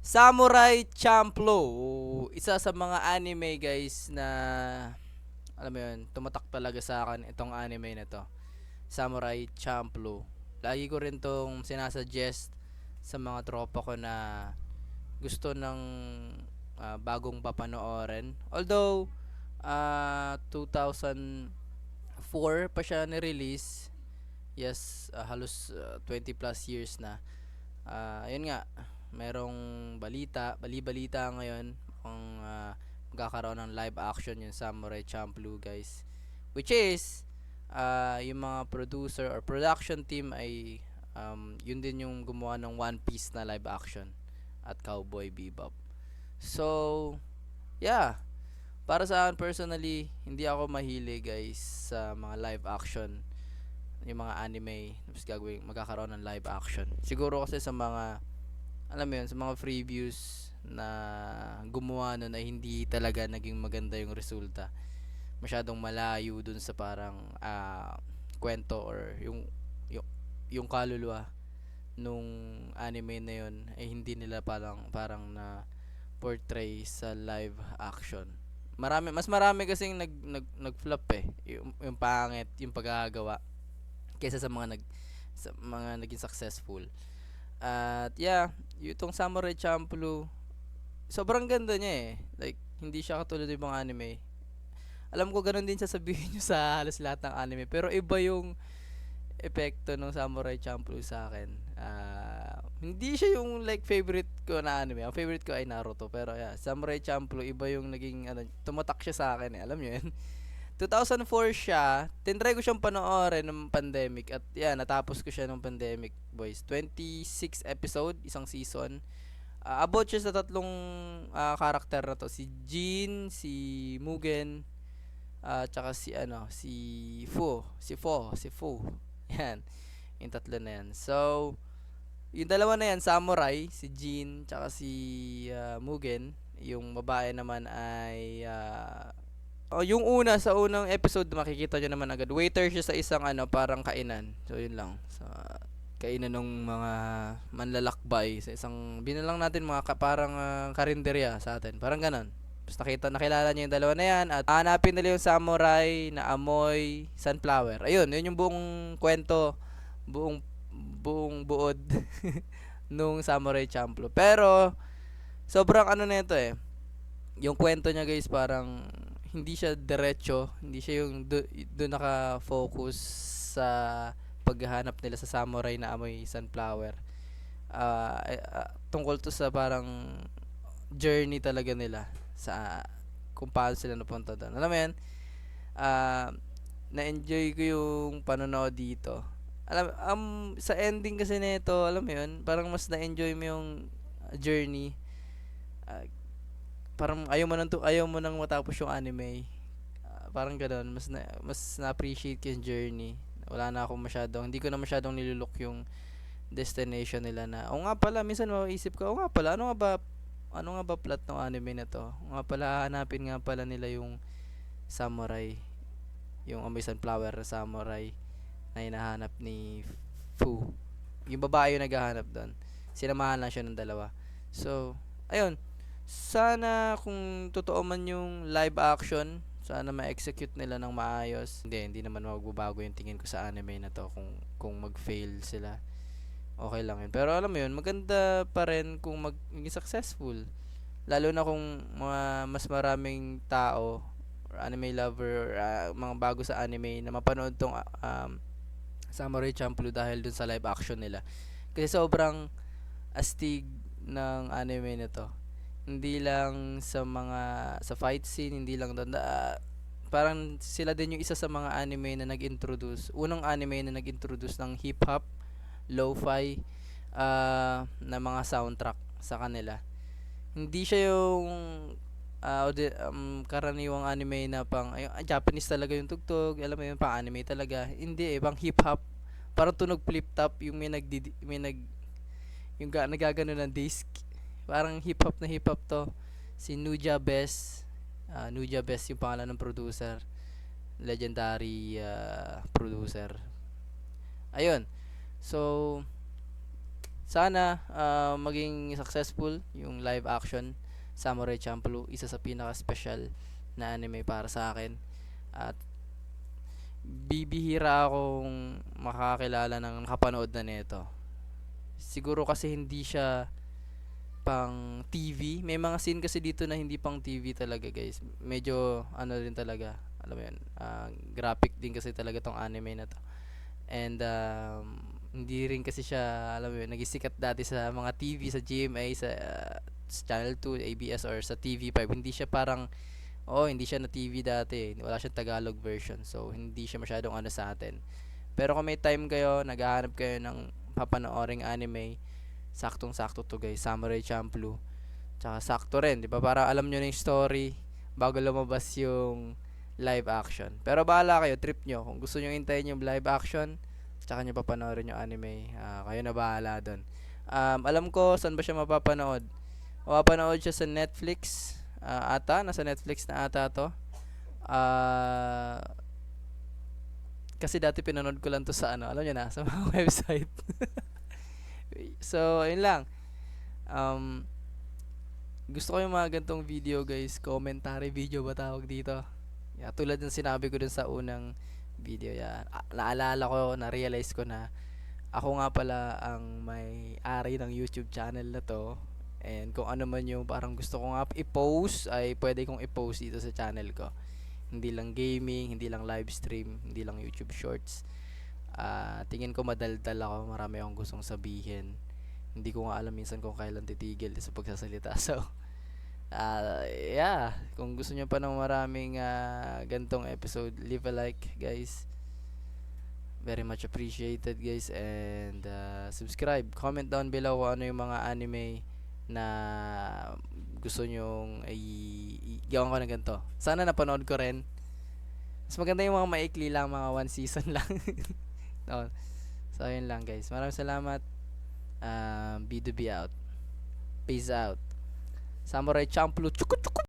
Samurai Champloo, isa sa mga anime guys na alam mo yun, tumatak talaga sa akin itong anime na to. Samurai Champloo. Lagi ko rin tong sinasuggest sa mga tropa ko na gusto ng bagong papanoorin. Although 2004 pa siya ni-release. Yes, halos 20 plus years na. Ayun nga, merong bali-balita ngayon kung magkakaroon ng live action yung Samurai Champloo guys. Which is, yung mga producer or production team ay yun din yung gumawa ng One Piece na live action at Cowboy Bebop. So, yeah. Para sa akin personally, hindi ako mahilig guys sa mga live action, yung mga anime tapos magkakaroon ng live action. Siguro kasi sa mga alam mo yun, sa mga previews na gumawa nun ay hindi talaga naging maganda yung resulta. Masyadong malayo dun sa parang kwento or yung, yung kaluluwa nung anime na yun ay hindi nila parang na portray sa live action. Mas marami kasing nag-flop yung pangit, yung pagkakagawa kaysa sa mga naging successful. At yeah, itong Samurai Champloo, sobrang ganda niya eh. Like, hindi siya katulad ng ibang anime. Alam ko ganun din sasabihin nyo sa halos lahat ng anime. Pero iba yung epekto ng Samurai Champloo sa akin. Hindi siya yung like favorite ko na anime. Ang favorite ko ay Naruto. Pero yeah, Samurai Champloo, iba yung naging, tumatak siya sa akin eh. Alam nyo yun? 2004 siya. Tinry ko siyang panoorin ng pandemic. At yeah, natapos ko siya ng pandemic, boys. 26 episode, isang season. About siya sa tatlong karakter na to. Si Jin, si Mugen, tsaka si Fu. Yan. Yung tatlo na yan. So, yung dalawa na yan, samurai, si Jin, tsaka si Mugen. Yung babae naman ay yung sa unang episode makikita nyo naman agad. Waiter siya sa isang parang kainan. So yun lang. Sa kainan ng mga manlalakbay sa isang binalang natin parang karinderya sa atin. Parang ganon. Tapos nakilala niya yung dalawa na yan at hanapin nila yung samurai na amoy sunflower. Ayun, yun yung buong kwento, buong buod nung Samurai Champloo. Pero sobrang na ito eh. Yung kwento niya guys parang hindi siya diretso, hindi siya yung doon naka-focus sa paghahanap nila sa samurai na amoy sunflower. Tungkol to sa parang journey talaga nila sa kung paano sila napunta doon. Alam mo yan, na-enjoy ko yung panonood dito. Sa ending kasi nito, alam mo yun, parang mas na-enjoy mo yung journey. Parang ayaw mo nang matapos yung anime. Parang ganoon, mas na-appreciate ko yung journey. Hindi ko na masyadong nilulok yung destination nila na. O nga pala, minsan maiisip ko, o nga pala, ano nga ba plot ng anime na to? O nga pala, hanapin nga pala nila yung samurai, yung amoy sunflower na samurai na hinahanap ni Fu. Yung babae yung naghahanap doon. Sinamahan lang siya ng dalawa. So, ayun, sana kung totoo man yung live action, sana ma-execute nila ng maayos. Hindi naman magbabago yung tingin ko sa anime na to kung mag-fail sila. Okay lang yun. Pero alam mo yun, maganda pa rin kung maging successful. Lalo na kung mas maraming tao or anime lover or mga bago sa anime na mapanood tong Samurai Champloo dahil dun sa live action nila. Kasi sobrang astig ng anime na to. Hindi lang sa fight scene, hindi lang doon. Parang sila din yung isa sa mga anime na unang anime na nag-introduce ng hip-hop, lo-fi, na mga soundtrack sa kanila. Hindi siya yung karaniwang anime na Japanese talaga yung tugtog, alam mo yun, pang anime talaga. Hindi pang hip-hop. Parang tunog flip-top, yung yung nagagano ng disc. Parang hip-hop na hip-hop to. Si Nuja Best. Nuja Best yung pangalan ng producer. Legendary producer. Ayun. So, Sana maging successful yung live action Samurai Champloo, isa sa pinaka-special na anime para sa akin. At bibihira akong makakakilala ng nakapanood na nito. Siguro kasi hindi siya pang TV. May mga scene kasi dito na hindi pang TV talaga, guys. Medyo ano rin talaga, alam mo 'yun. Graphic din kasi talaga tong anime na to. And hindi rin kasi siya, alam mo 'yun, nagisikat dati sa mga TV, sa GMA, sa Channel 2, ABS or sa TV5. Hindi siya parang hindi siya na TV dati. Wala siyang Tagalog version. So hindi siya masyadong ano sa atin. Pero kung may time kayo, naghahanap kayo ng papanooring anime, saktong-sakto to, guys. Samurai Champloo. Tsaka sakto rin, 'di ba? Para alam niyo na yung story bago lumabas yung live action. Pero bahala kayo, trip nyo. Kung gusto nyo hintayin yung live action, tsaka nyo papanoorin yung anime, kayo na bahala doon. Alam ko saan ba siya mapapanood. Mapapanood siya sa Netflix. Ata, nasa Netflix na ata to. Ah, kasi dati pinanood ko lang to sa ano, alam niyo na, sa mga website. So, ayun lang. Um, Gusto ko yung mga gantong video, guys. Commentary video ba tawag dito? Yeah, tulad ng sinabi ko dun sa unang video, yan. Naalala ko, na-realize ko na ako nga pala ang may-ari ng YouTube channel na to. And kung ano man yung parang gusto ko nga i-post, ay pwede kong i-post dito sa channel ko. Hindi lang gaming, hindi lang live stream, hindi lang YouTube Shorts. Tingin ko madaldal ako, marami akong gustong sabihin. Hindi ko nga alam minsan kung kailan titigil sa pagsasalita. So, yeah, kung gusto nyo pa ng maraming gantong episode, leave a like, guys. Very much appreciated, guys. And subscribe, comment down below kung ano yung mga anime na gusto nyong gawan ko na ganito. Sana napanood ko rin. Mas maganda yung mga maikli lang, mga one season lang. No. So, ayun lang, guys. Maraming salamat. B2B out. Peace out. Samurai Champloo. Chuku chuku.